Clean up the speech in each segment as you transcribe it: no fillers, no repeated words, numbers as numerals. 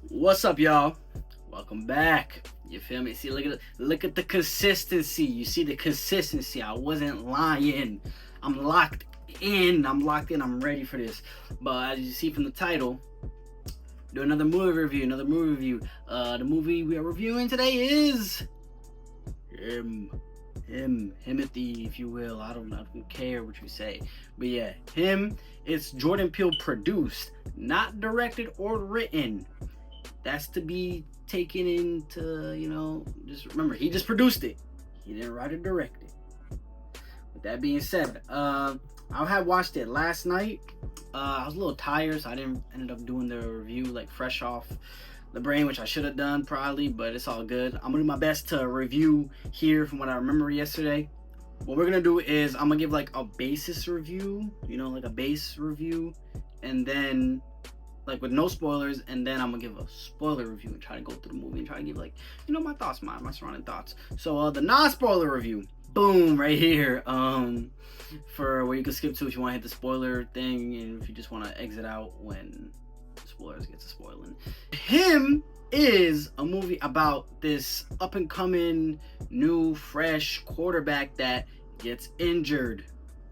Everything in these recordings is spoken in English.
What's up, y'all? Welcome back. You feel me? See, look at the consistency. You see the consistency. I wasn't lying. I'm locked in. I'm ready for this. But as you see from the title, do another movie review. The movie we are reviewing today is Himothy, if you will. I don't care what you say. But yeah, Him. It's Jordan Peele produced, not directed or written. That's to be taken into, just remember, he just produced it. He didn't write or direct it. With that being said, I had watched it last night. I was a little tired, so I ended up doing the review like fresh off the brain, which I should have done probably, but it's all good. I'm gonna do my best to review here from what I remember yesterday. What we're gonna do is I'm gonna give like a basis review, like a base review, and then like with no spoilers, and then I'm gonna give a spoiler review and try to go through the movie and try to give my thoughts, my surrounding thoughts. So the non-spoiler review, boom, right here, for where you can skip to if you want to hit the spoiler thing, and if you just want to exit out when spoilers get to spoiling. Him is a movie about this up and coming new fresh quarterback that gets injured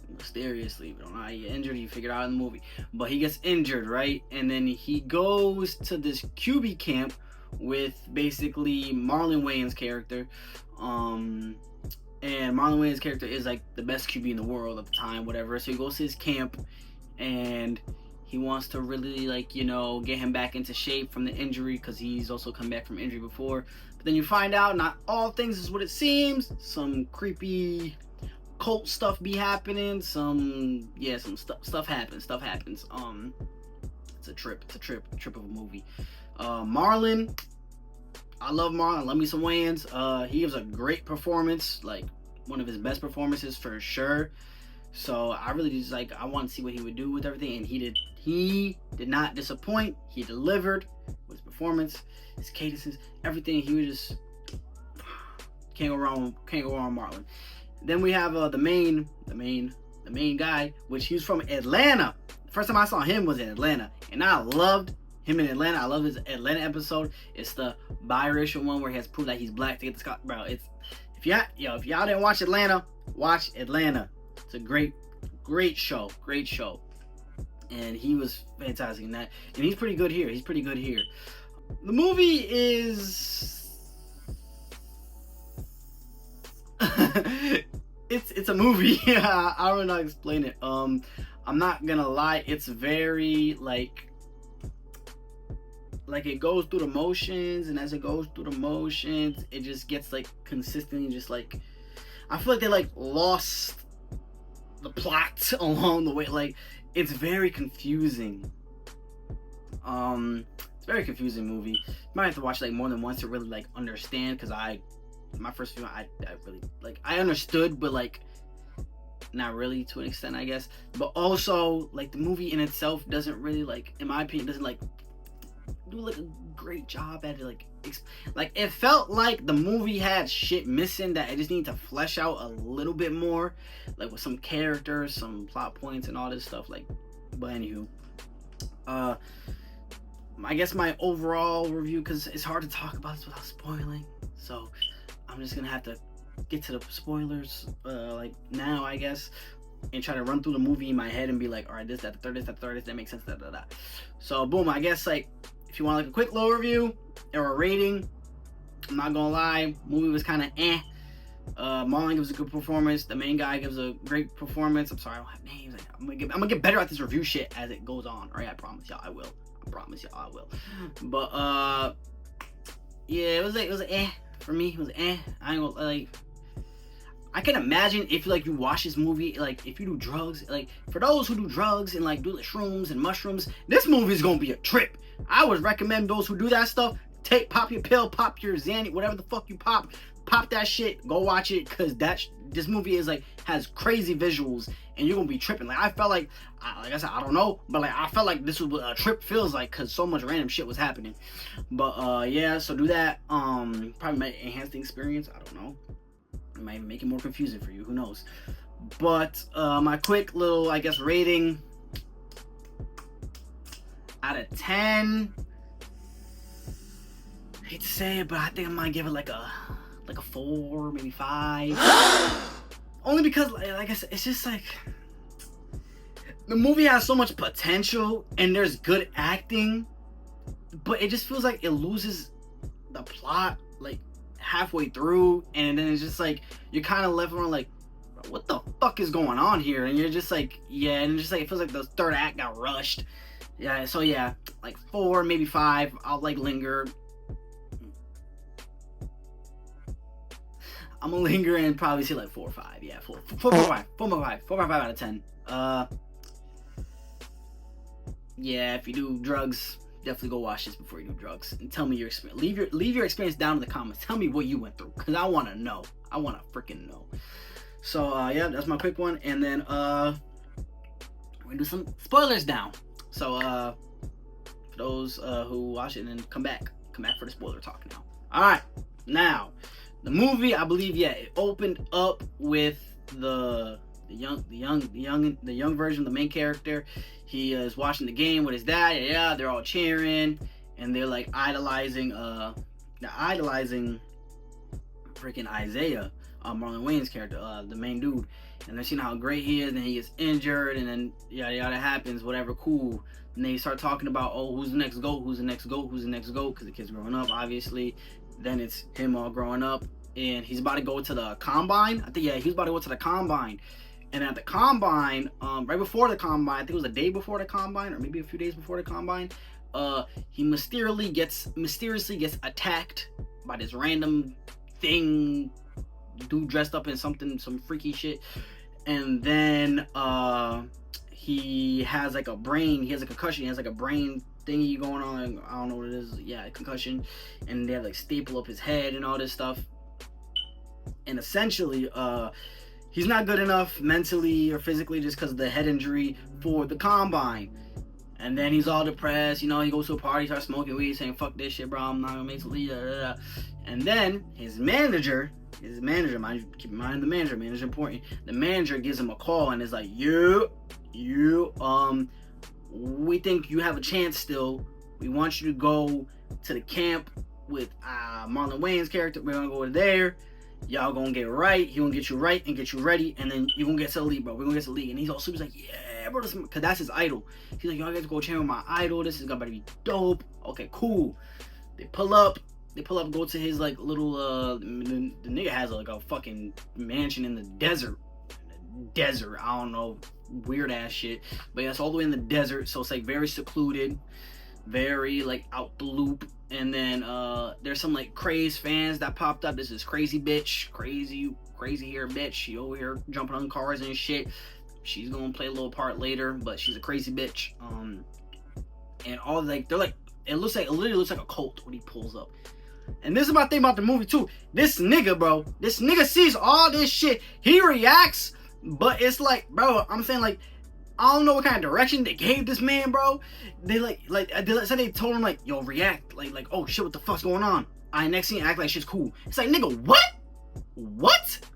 mysteriously. We don't know how he get injured. You figure it out in the movie, but he gets injured, right? And then he goes to this QB camp with basically Marlon Wayans' character, and Marlon Wayans' character is like the best QB in the world at the time, whatever. So he goes to his camp, and he wants to really get him back into shape from the injury, because he's also come back from injury before. But then you find out not all things is what it seems. Some creepy cult stuff be happening. Some stuff happens. It's a trip of a movie. Marlon, I love Marlon. I love me some Wayans. He gives a great performance, like one of his best performances for sure. So I really just I want to see what he would do with everything, and he did not disappoint. He delivered with his performance, his cadences, everything. He was just can't go wrong with Marlon. Then we have the main guy, which he's from Atlanta. First time I saw him was in Atlanta, and I loved him in Atlanta. I love his Atlanta episode. It's the biracial one where he has to prove that he's black to get the Scott. Bro, it's if y'all didn't watch Atlanta, watch Atlanta. It's a great show, and he was fantastic in that, and he's pretty good here. The movie is it's a movie. I don't know how to explain it. I'm not gonna lie, it's very like it goes through the motions, and as it goes through the motions, it just gets consistently just I feel like they lost the plot along the way. It's very confusing. It's a very confusing movie. You might have to watch more than once to really understand, because my first film, I really I understood, but not really to an extent, I guess. But also the movie in itself doesn't really in my opinion, doesn't do a great job at it. It felt like the movie had shit missing that I just need to flesh out a little bit more, with some characters, some plot points, and all this stuff. But anywho, I guess my overall review, because it's hard to talk about this without spoiling, so I'm just gonna have to get to the spoilers now, I guess, and try to run through the movie in my head and be all right, this, that, the third, that makes sense, da. So boom, I guess if you want a quick little review or a rating, I'm not gonna lie, movie was kind of Marlon gives a good performance. The main guy gives a great performance. I'm sorry, I don't have names. I'm gonna get better at this review shit as it goes on. All right, I promise y'all I will. But yeah, it was for me. It was I ain't gonna I can imagine if you watch this movie, if you do drugs, for those who do drugs and do the shrooms and mushrooms, this movie is gonna be a trip. I would recommend those who do that stuff, pop your pill, pop your Xanny, whatever the fuck you pop that shit. Go watch it, cause this movie is like has crazy visuals, and you're gonna be tripping. Like I felt like I said, I don't know, but like I felt like this was what a trip feels like, cause so much random shit was happening. But yeah, so do that. Probably might enhance the experience. I don't know. It might make it more confusing for you. Who knows? But my quick little, I guess, rating out of 10. I hate to say it, but I think I might give it like a 4, maybe 5. Only because, like I said, it's just like the movie has so much potential and there's good acting, but it just feels like it loses the plot like halfway through, and then it's just like you're kind of left around like, what the fuck is going on here? And you're just like, yeah, and just like it feels like the third act got rushed. Yeah, so yeah, like 4, maybe 5. I'll like linger. I'm gonna linger and probably say like 4 or 5. Yeah, 4.5 out of 10. Yeah, if you do drugs, definitely go watch this before you do drugs and tell me your experience. Leave your experience down in the comments. Tell me what you went through, cause I wanna know. I wanna freaking know. So yeah, that's my quick one, and then we're gonna do some spoilers now. So for those who watch it, and then come back for the spoiler talk now. All right, now. The movie, I believe, yeah, it opened up with the young version of the main character. He is watching the game with his dad. Yeah, they're all cheering, and they're like idolizing freaking Isaiah, Marlon Wayans' character, the main dude. And they're seeing how great he is, and he gets injured, and then yada happens, whatever, cool. And they start talking about, oh, who's the next GOAT, because the kid's growing up, obviously. Then it's him all growing up, and he's about to go to the combine. I think, yeah, he was about to go to the combine. And at the combine, right before the combine, I think it was a day before the combine, or maybe a few days before the combine, he mysteriously gets attacked by this random thing, dude dressed up in some freaky shit. And then he has like a concussion, he has like a brain thingy going on, I don't know what it is, yeah, concussion, and they have like staple up his head and all this stuff, and essentially he's not good enough mentally or physically just because of the head injury for the combine. And then he's all depressed, he goes to a party, starts smoking weed, saying fuck this shit, bro, I'm not gonna make the league, and then his manager, keep in mind the manager's important. The manager gives him a call and is like, we think you have a chance still. We want you to go to the camp with Marlon Wayans' character. We're gonna go there. Y'all gonna get right. He gonna get you right and get you ready, and then you gonna get to the league, bro. We're gonna get to the league. And he's all super like, yeah, bro, because that's his idol. He's like, y'all get to go train with my idol. This is gonna be dope. Okay, cool. They pull up, go to his like little the nigga has like a fucking mansion in the desert. I don't know, weird ass shit. But yeah, it's all the way in the desert, so it's like very secluded, very like out the loop. And then there's some like crazed fans that popped up. This is crazy bitch, crazy hair bitch. She over here jumping on cars and shit. She's gonna play a little part later, but she's a crazy bitch. And all like they're like, it literally looks like a cult when he pulls up. And this is my thing about the movie too. This nigga sees all this shit. He reacts, but it's like, bro, I'm saying like, I don't know what kind of direction they gave this man, bro. They they told him like, yo, react, like, oh shit, what the fuck's going on? Next scene, act like shit's cool. It's like, nigga, what?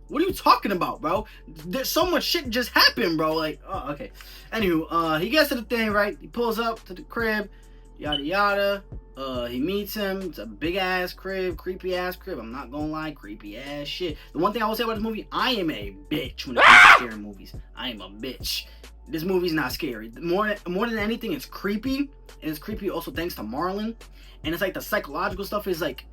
What are you talking about, bro? There's so much shit just happened, bro. Like, oh, okay. Anywho, he gets to the thing, right? He pulls up to the crib, yada yada. He meets him. It's a big ass crib, creepy ass crib. I'm not gonna lie, creepy ass shit. The one thing I will say about this movie, I am a bitch when it comes to scary movies. I am a bitch. This movie's not scary. More than anything, it's creepy. And it's creepy also thanks to Marlon. And it's like the psychological stuff is like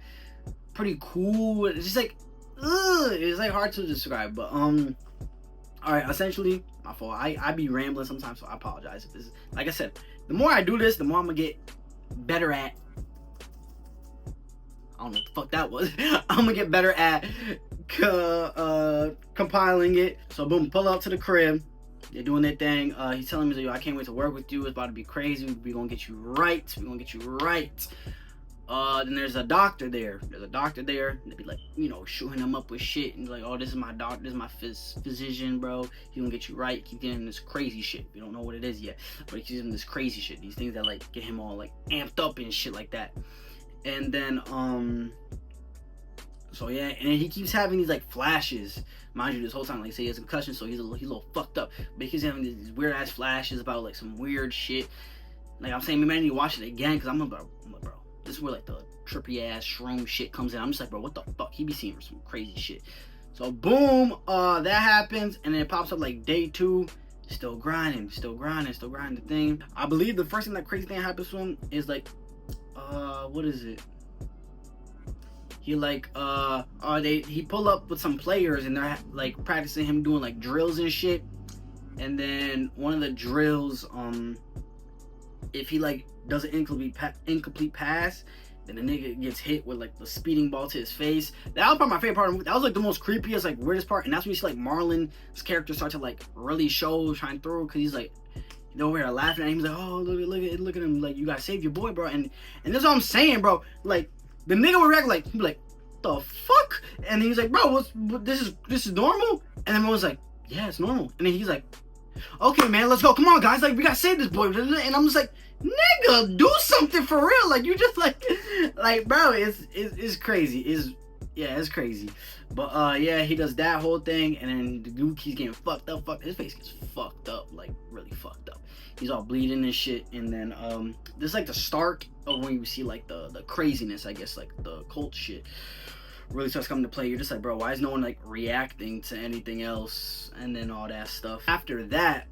pretty cool. It's just like, it's like hard to describe. But alright, essentially, my fault. I be rambling sometimes, so I apologize if this is, like I said, the more I do this, the more I'm gonna get better at, I don't know what the fuck that was. I'm gonna get better at compiling it. So boom, pull up to the crib. They're doing their thing. He's telling me, yo, I can't wait to work with you. It's about to be crazy. We're gonna get you right. Then there's a doctor there. And they be like, you know, shooting him up with shit and like, oh, this is my doctor, this is my physician, bro. He gonna get you right. Keep getting him this crazy shit. You don't know what it is yet, but he's getting this crazy shit. These things that like get him all like amped up and shit like that. And then so yeah, and he keeps having these like flashes. Mind you, this whole time, like, say he has a concussion, so he's a little fucked up. But he keeps having these weird ass flashes about like some weird shit. Like I'm saying, maybe I need to watch it again because I'm like, bro, this is where like the trippy ass shroom shit comes in. I'm just like, bro, what the fuck? He be seeing some crazy shit. So boom, that happens, and then it pops up like day 2. Still grinding the thing. I believe the first thing that crazy thing happens to him is like, what is it? He like he pull up with some players and they're like practicing him doing like drills and shit. And then one of the drills, if he like does an incomplete pass, then the nigga gets hit with like the speeding ball to his face. That was probably my favorite part of the movie. That was like the most creepiest, like weirdest part. And that's when you see like Marlon's character start to like really shine through, because he's like, over here laughing at him. He's like, oh, look at him, like, you gotta save your boy, bro. And that's what I'm saying, bro. Like the nigga would react like, he'd be like, the fuck? And he's like, bro, this is normal? And then everyone's like, yeah, it's normal. And then he's like, okay, man, let's go. Come on, guys. Like, we gotta save this boy. And I'm just like, nigga, do something for real. Like, you just like, bro, it's crazy. It's crazy. But yeah, he does that whole thing, and then the dude keeps getting fucked up. His face gets fucked up, like really fucked up. He's all bleeding and shit. And then this is like the start of when you see like the craziness, I guess, like the cult shit really starts coming to play. You're just like, bro, why is no one like reacting to anything else? And then all that stuff. After that,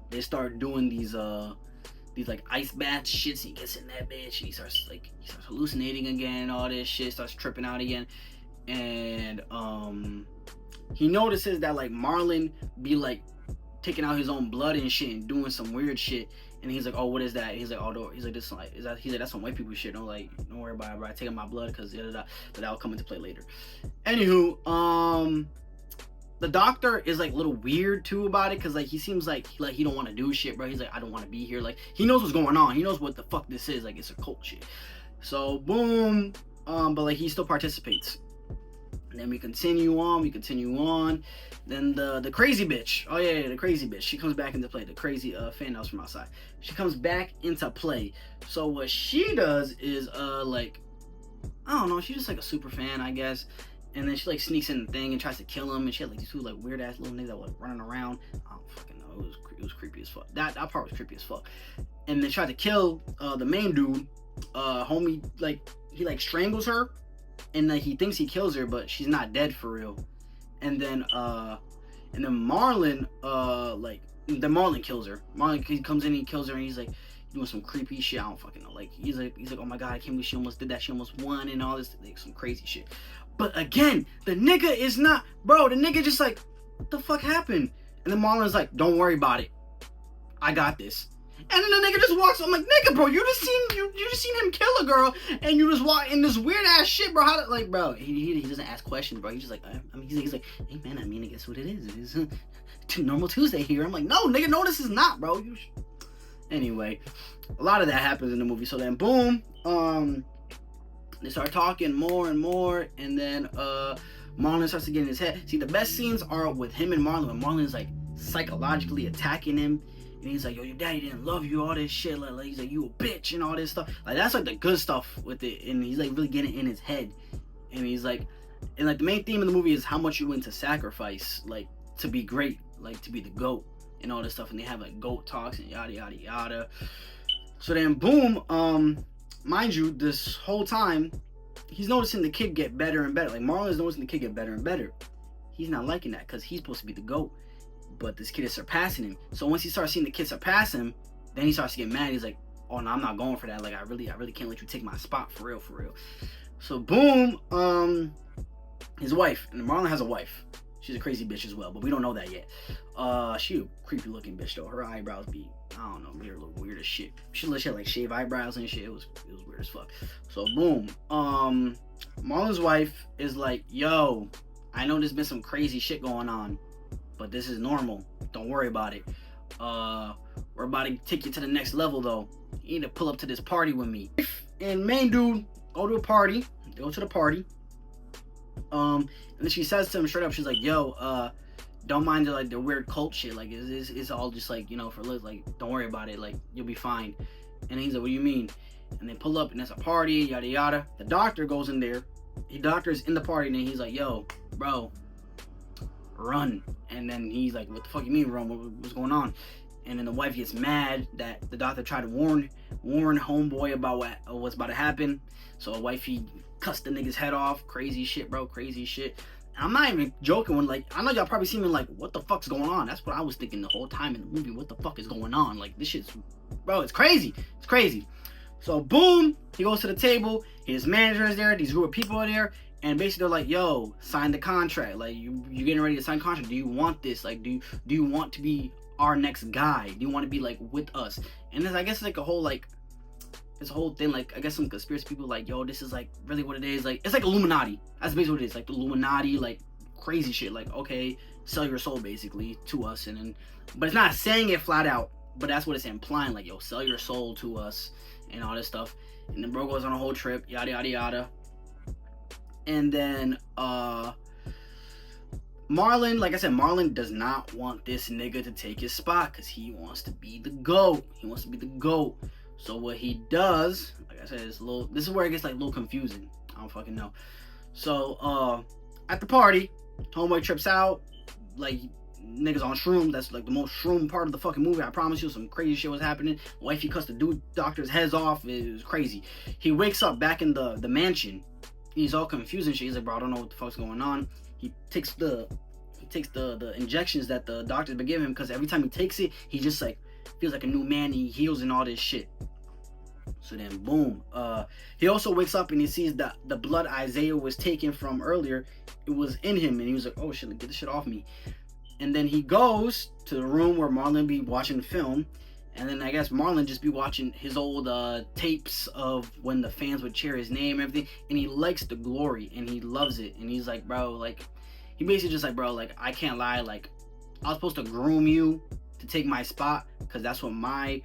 they start doing these like ice bath shits. He gets in that bitch and he starts hallucinating again, all this shit, starts tripping out again. And he notices that like Marlon be like taking out his own blood and shit and doing some weird shit. And he's like, oh, what is that? And he's like, oh, he's like, this like, he's like, that's some white people shit. Don't worry about it, bro. I take out my blood because but that'll come into play later. Anywho, the doctor is like a little weird too about it, because like he seems like he don't want to do shit, bro. He's like, I don't want to be here. Like, he knows what's going on. He knows what the fuck this is. Like, it's a cult shit. So boom, but like he still participates. And then we continue on. Then the crazy bitch. Oh yeah, the crazy bitch. She comes back into play. The crazy fan house from outside. She comes back into play. So what she does is like, I don't know. She's just like a super fan, I guess. And then she like sneaks in the thing and tries to kill him. And she had like these two like weird ass little niggas that were running around. I don't fucking know. It was creepy as fuck. That part was creepy as fuck. And they tried to kill the main dude. Homie, like he like strangles her. And like he thinks he kills her, but she's not dead for real. And then Marlon Marlon kills her. Marlon, he comes in, he kills her, and he's like doing some creepy shit. I don't fucking know. Like he's like, oh my god, I can't believe she almost did that. She almost won and all this, like some crazy shit. But again, the nigga is not, bro. The nigga just like, what the fuck happened? And then Marlon's like, don't worry about it. I got this. And then the nigga just walks. I'm like, nigga, bro, you just seen him kill a girl, and you just walk in this weird ass shit, bro. How, like, bro, he doesn't ask questions, bro. He's just like, he's like, hey man, I mean, I guess what it is. It is normal Tuesday here. I'm like, no, nigga, no, this is not, bro. Anyway, a lot of that happens in the movie. So then, boom, they start talking more and more, and then Marlon starts to get in his head. See, the best scenes are with him and Marlon, when Marlon's like psychologically attacking him. And he's like, yo, your daddy didn't love you, all this shit. Like, he's like, you a bitch and all this stuff. Like, that's like the good stuff with it. And he's like really getting in his head. And he's like, and like the main theme of the movie is how much you willing to sacrifice, like, to be great, like to be the GOAT and all this stuff. And they have like GOAT talks and yada yada yada. So then boom, mind you, this whole time he's noticing the kid get better and better. Like Marlon's noticing the kid get better and better. He's not liking that because he's supposed to be the GOAT. But this kid is surpassing him. So once he starts seeing the kid surpass him, then he starts to get mad. He's like, oh no, I'm not going for that. Like I really can't let you take my spot for real. So boom, his wife, and Marlon has a wife. She's a crazy bitch as well, but we don't know that yet. She a creepy looking bitch though. Her eyebrows be, I don't know, made her look weird as shit. She had like shaved eyebrows and shit. It was weird as fuck. So boom, Marlon's wife is like, yo, I know there's been some crazy shit going on, but this is normal. Don't worry about it. we're about to take you to the next level though. You need to pull up to this party with me. And main dude go to a party. They go to the party. And then she says to him straight up, she's like, yo, don't mind the weird cult shit. Like, it's all just like, you know, for Liz. Like, don't worry about it. Like, you'll be fine. And he's like, what do you mean? And they pull up and it's a party, yada yada. The doctor goes in there. The doctor's in the party and then he's like, yo, bro, run. And then he's like, what the fuck you mean run? What's going on? And then the wife gets mad that the doctor tried to warn homeboy about what's about to happen. So a wifey cussed the nigga's head off. Crazy shit, bro. Crazy shit. And I'm not even joking when, like, I know y'all probably see me like, what the fuck's going on? That's what I was thinking the whole time in the movie. What the fuck is going on? Like, this shit's, bro, it's crazy. It's crazy. So boom, he goes to the table. His manager is there. These group of people are there. And basically they're like, yo, sign the contract. Like, you getting ready to sign contract. Do you want this? Like, do you want to be our next guy? Do you want to be like with us? And then I guess like a whole like this whole thing, like I guess some conspiracy people like, yo, this is like really what it is. Like, it's like Illuminati. That's basically what it is. Like the Illuminati, like crazy shit. Like, okay, sell your soul basically to us. And then, but it's not saying it flat out, but that's what it's implying. Like, yo, sell your soul to us and all this stuff. And then bro goes on a whole trip, yada yada yada. And then Marlon, like I said, Marlon does not want this nigga to take his spot because he wants to be the GOAT. He wants to be the GOAT. So what he does, like I said, this is where it gets like a little confusing. I don't fucking know. So at the party, homeboy trips out, like niggas on shrooms. That's like the most shroom part of the fucking movie. I promise you, some crazy shit was happening. Wifey cussed the dude doctor's heads off. It was crazy. He wakes up back in the mansion. He's all confused and shit. He's like, bro, I don't know what the fuck's going on. He takes the injections that the doctor's been giving him, because every time he takes it, he just like feels like a new man. He heals and all this shit. So then boom, he also wakes up and he sees that the blood Isaiah was taken from earlier, it was in him, and he was like, oh shit, get this shit off me. And then he goes to the room where Marlon be watching film, and then I guess Marlon just be watching his old tapes of when the fans would cheer his name and everything, and he likes the glory and he loves it. And he's like, bro, like, he basically just like, bro, like, I can't lie, like, I was supposed to groom you to take my spot because that's what my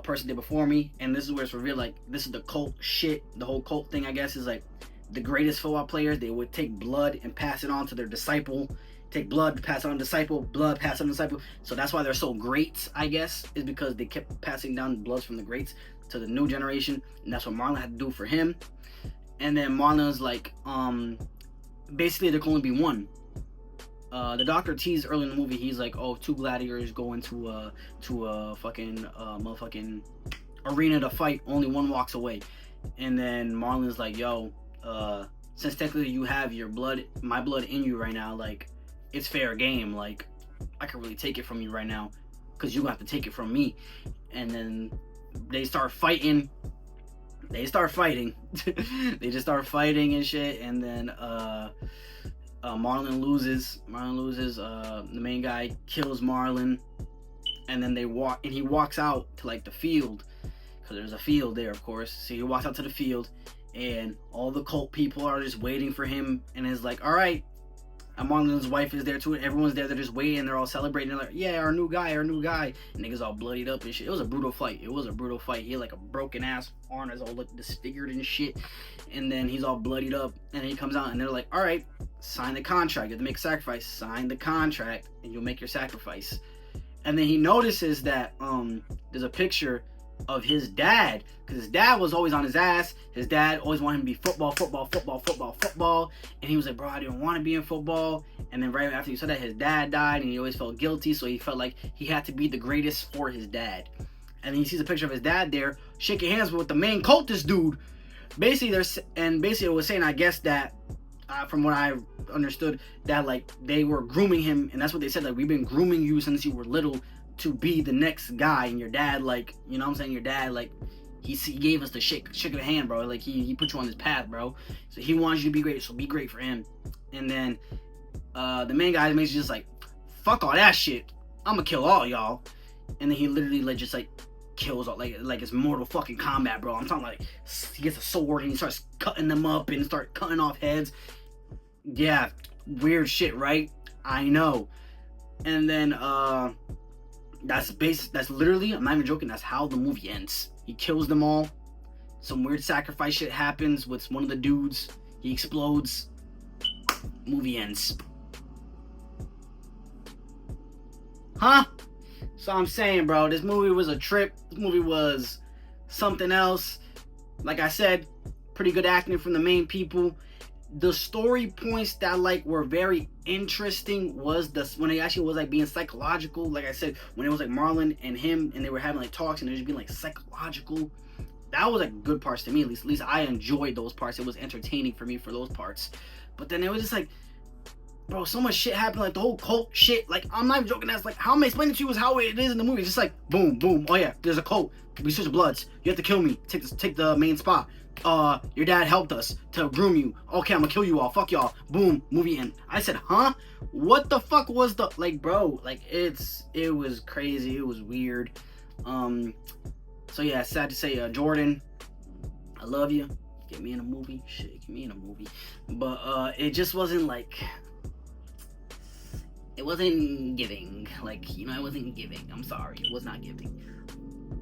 person did before me. And this is where it's revealed, like, this is the cult shit. The whole cult thing, I guess, is like the greatest football players, they would take blood and pass it on to their disciple. Take blood, pass it on disciple, blood, pass it on disciple. So that's why they're so great, I guess, is because they kept passing down bloods from the greats to the new generation. And that's what Marlon had to do for him. And then Marlon's like, basically there can only be one. The doctor teased early in the movie, he's like, oh, two gladiators go into a fucking motherfucking arena to fight, only one walks away. And then Marlon's like, yo, since technically you have your blood, my blood in you right now, like, it's fair game. Like, I can really take it from you right now because you have to take it from me. And then they start fighting. They just start fighting and shit. And then Marlon loses. The main guy kills Marlon. And then he walks out to like the field, because there's a field there, of course. So he walks out to the field, and all the cult people are just waiting for him. And is like, all right. And Marlon's wife is there too, and everyone's there. They're just waiting. They're all celebrating. They're like, yeah, our new guy. And niggas all bloodied up and shit. It was a brutal fight. He had like a broken ass arm that's all like disfigured and shit. And then he's all bloodied up. And then he comes out and they're like, all right, sign the contract. You have to make a sacrifice. Sign the contract and you'll make your sacrifice. And then he notices that there's a picture of his dad, because his dad was always on his ass. His dad always wanted him to be football. And he was like, bro, I didn't want to be in football. And then right after he said that, his dad died, and he always felt guilty, so he felt like he had to be the greatest for his dad. And then he sees a picture of his dad there shaking hands with the main cultist dude. Basically it was saying, I guess, that from what I understood, that like they were grooming him, and that's what they said, like, we've been grooming you since you were little to be the next guy. And your dad, like, you know what I'm saying, your dad, like, he gave us the shake of the hand, bro. Like, he put you on this path, bro. So he wants you to be great, so be great for him. And then the main guy makes just like, fuck all that shit, I'm gonna kill all y'all. And then he literally like just like kills all, like it's Mortal fucking Kombat, bro. I'm talking like he gets a sword and he starts cutting them up and start cutting off heads. Yeah, weird shit, right? I know. And then That's literally, I'm not even joking, that's how the movie ends. He kills them all. Some weird sacrifice shit happens with one of the dudes. He explodes. Movie ends. Huh? So I'm saying, bro, this movie was a trip. This movie was something else. Like I said, pretty good acting from the main people. The story points that like were very interesting was when it actually was like being psychological. Like I said, when it was like Marlon and him and they were having like talks and it was being like psychological. That was like good parts to me. At least I enjoyed those parts. It was entertaining for me for those parts. But then it was just like, bro, so much shit happened. Like the whole cult shit. Like I'm not even joking. That's like how I'm explaining to you is how it is in the movie. It's just like boom, boom. Oh yeah, there's a cult. We switch bloods. You have to kill me. Take the main spot. Your dad helped us to groom you. Okay, I'm gonna kill you all. Fuck y'all. Boom. Movie end. I said, huh? What the fuck was the like, bro? Like it was crazy. It was weird. So yeah, sad to say, Jordan, I love you. Get me in a movie. Shit, get me in a movie. But it just wasn't like. It wasn't giving. Like, you know, it wasn't giving. I'm sorry, it was not giving.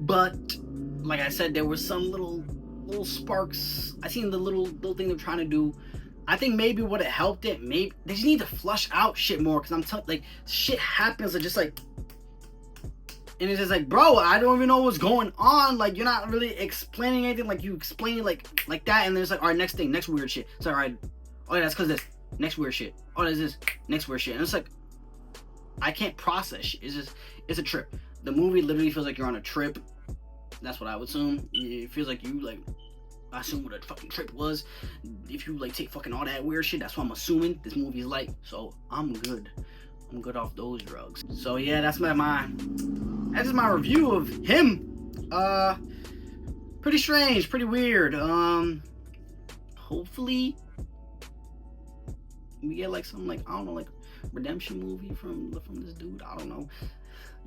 But like I said, there were some little sparks. I seen the little thing they're trying to do. I think maybe would have helped it. Maybe they just need to flush out shit more. Cause I'm telling, like, shit happens. It's just like, and it's just like, bro, I don't even know what's going on. Like, you're not really explaining anything. Like, you explain it like that, and then it's like, all right, next thing, next weird shit. It's all right. Oh yeah, that's cause this. Next weird shit. Oh, there's this. Next weird shit. And it's like, I can't process shit. It's a trip. The movie literally feels like you're on a trip. That's what I would assume. It feels like you, like, I assume what a fucking trip was. If you, like, take fucking all that weird shit, that's what I'm assuming this movie is like. So, I'm good. I'm good off those drugs. So, yeah, that's my review of him. Pretty strange, pretty weird. Hopefully, we get, like, some, like, I don't know, like, redemption movie from this dude. I don't know.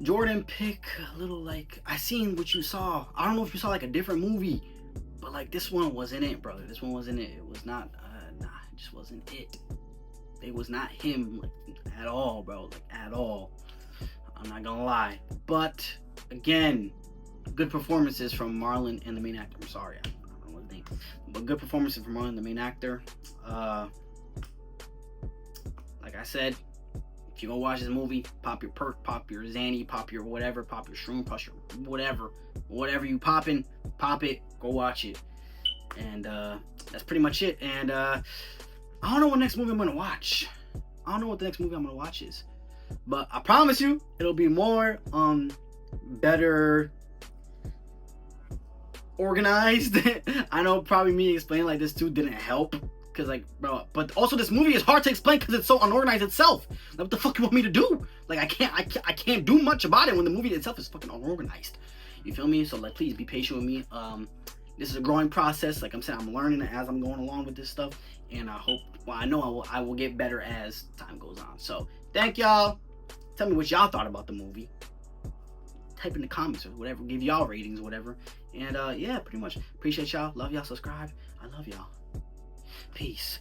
Jordan, pick a little, like, I seen what you saw. I don't know if you saw like a different movie, but like this one wasn't it, brother. This one wasn't it. It was not. Nah, it just wasn't it. It was not him, like, at all, bro. Like at all. I'm not gonna lie. But again, good performances from Marlon and the main actor. I'm sorry, I don't know his name, but good performances from Marlon, the main actor. Like I said, if you go watch this movie, pop your perk, pop your Xanny, pop your whatever, pop your shroom, pop your whatever you popping, pop it, go watch it. And that's pretty much it. And I don't know what next movie I'm gonna watch. I don't know what the next movie I'm gonna watch is, but I promise you, it'll be more better organized. I know probably me explaining like this too didn't help. Cause like, bro, but also this movie is hard to explain because it's so unorganized itself. Like, what the fuck you want me to do? Like, I can't do much about it when the movie itself is fucking unorganized. You feel me? So like, please be patient with me. This is a growing process. Like I'm saying, I'm learning as I'm going along with this stuff, and I hope, well, I know I will get better as time goes on. So thank y'all. Tell me what y'all thought about the movie. Type in the comments or whatever. Give y'all ratings or whatever. And yeah, pretty much appreciate y'all. Love y'all. Subscribe. I love y'all. Peace.